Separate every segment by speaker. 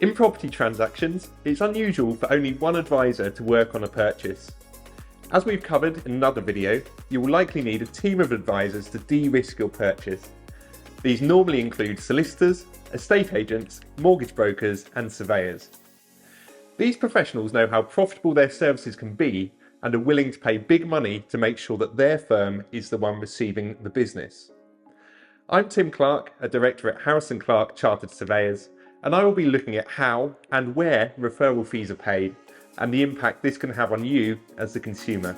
Speaker 1: In property transactions, it's unusual for only one advisor to work on a purchase. As we've covered in another video, you will likely need a team of advisors to de-risk your purchase. These normally include solicitors, estate agents, mortgage brokers, and surveyors. These professionals know how profitable their services can be and are willing to pay big money to make sure that their firm is the one receiving the business. I'm Tim Clark, a director at Harrison Clark Chartered Surveyors, and I will be looking at how and where referral fees are paid and the impact this can have on you as the consumer.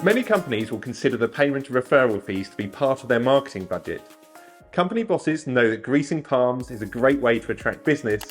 Speaker 1: Many companies will consider the payment of referral fees to be part of their marketing budget. Company bosses know that greasing palms is a great way to attract business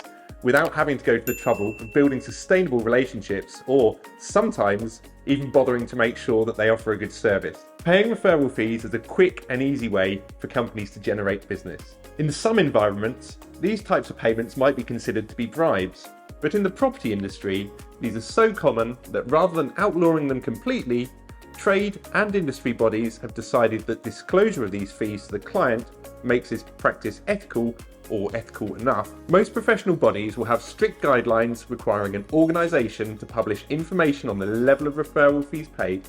Speaker 1: without having to go to the trouble of building sustainable relationships or, sometimes, even bothering to make sure that they offer a good service. Paying referral fees is a quick and easy way for companies to generate business. In some environments, these types of payments might be considered to be bribes, but in the property industry, these are so common that rather than outlawing them completely, trade and industry bodies have decided that disclosure of these fees to the client makes this practice ethical or ethical enough. Most professional bodies will have strict guidelines requiring an organisation to publish information on the level of referral fees paid,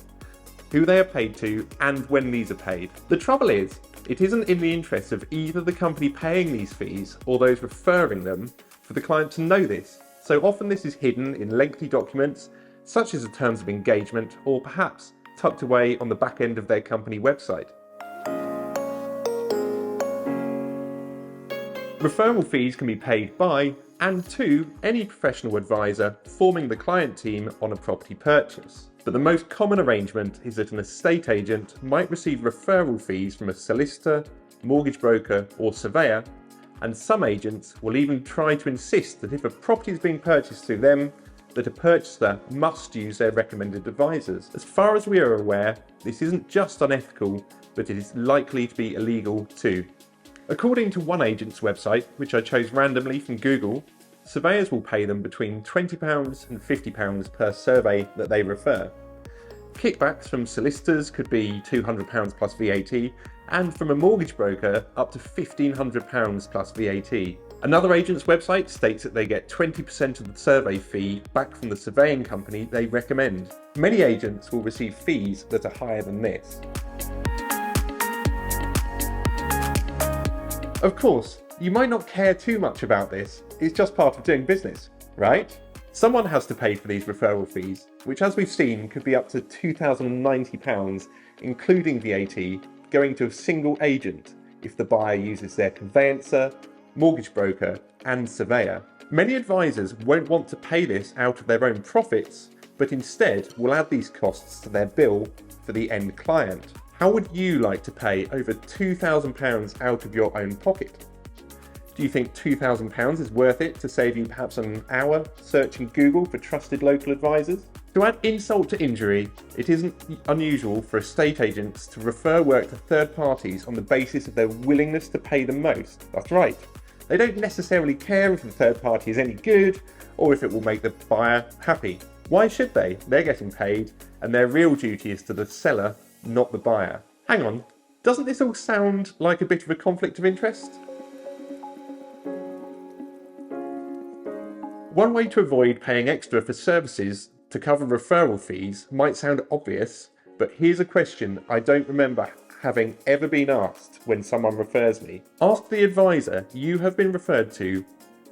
Speaker 1: who they are paid to, and when these are paid. The trouble is, it isn't in the interest of either the company paying these fees or those referring them for the client to know this. So often this is hidden in lengthy documents, such as the terms of engagement, or perhaps tucked away on the back end of their company website. Referral fees can be paid by and to any professional advisor forming the client team on a property purchase. But the most common arrangement is that an estate agent might receive referral fees from a solicitor, mortgage broker, or surveyor, and some agents will even try to insist that if a property is being purchased through them, that a purchaser must use their recommended advisors. As far as we are aware, this isn't just unethical, but it is likely to be illegal too. According to one agent's website, which I chose randomly from Google, surveyors will pay them between £20 and £50 per survey that they refer. Kickbacks from solicitors could be £200 plus VAT, and from a mortgage broker up to £1,500 plus VAT. Another agent's website states that they get 20% of the survey fee back from the surveying company they recommend. Many agents will receive fees that are higher than this. Of course, you might not care too much about this, it's just part of doing business, right? Someone has to pay for these referral fees, which as we've seen could be up to £2,090, including VAT, going to a single agent if the buyer uses their conveyancer, mortgage broker, and surveyor. Many advisors won't want to pay this out of their own profits, but instead will add these costs to their bill for the end client. How would you like to pay over £2,000 out of your own pocket? Do you think £2,000 is worth it to save you perhaps an hour searching Google for trusted local advisors? To add insult to injury, it isn't unusual for estate agents to refer work to third parties on the basis of their willingness to pay the most. That's right. They don't necessarily care if the third party is any good or if it will make the buyer happy. Why should they? They're getting paid, and their real duty is to the seller, not the buyer. Hang on, doesn't this all sound like a bit of a conflict of interest? One way to avoid paying extra for services to cover referral fees might sound obvious, but here's a question I don't remember having ever been asked when someone refers me. Ask the advisor you have been referred to,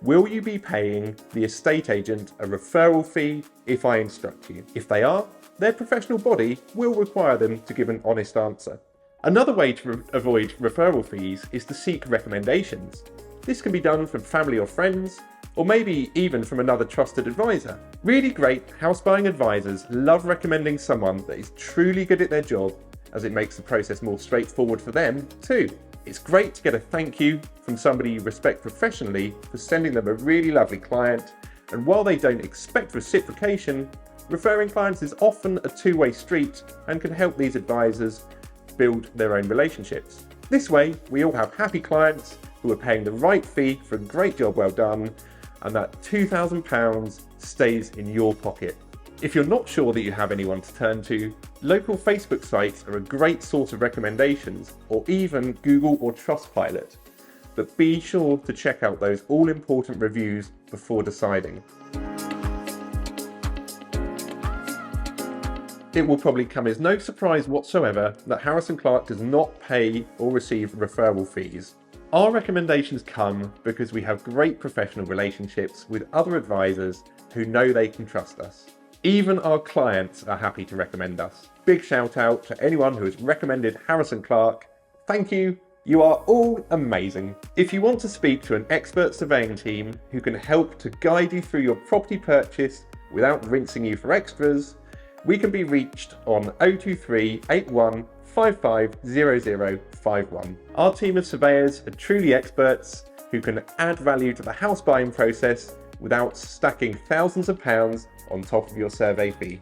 Speaker 1: will you be paying the estate agent a referral fee if I instruct you? If they are, their professional body will require them to give an honest answer. Another way to avoid referral fees is to seek recommendations. This can be done from family or friends, or maybe even from another trusted advisor. Really great house buying advisors love recommending someone that is truly good at their job, as it makes the process more straightforward for them too. It's great to get a thank you from somebody you respect professionally for sending them a really lovely client, and while they don't expect reciprocation, referring clients is often a two-way street and can help these advisors build their own relationships. This way, we all have happy clients who are paying the right fee for a great job well done, and that £2,000 stays in your pocket. If you're not sure that you have anyone to turn to, local Facebook sites are a great source of recommendations, or even Google or Trustpilot. But be sure to check out those all-important reviews before deciding. It will probably come as no surprise whatsoever that Harris & Clark does not pay or receive referral fees. Our recommendations come because we have great professional relationships with other advisors who know they can trust us. Even our clients are happy to recommend us. Big shout out to anyone who has recommended Harris & Clark. Thank you. You are all amazing. If you want to speak to an expert surveying team who can help to guide you through your property purchase without rinsing you for extras, we can be reached on 023 81 550051. Our team of surveyors are truly experts who can add value to the house buying process without stacking thousands of pounds on top of your survey fee.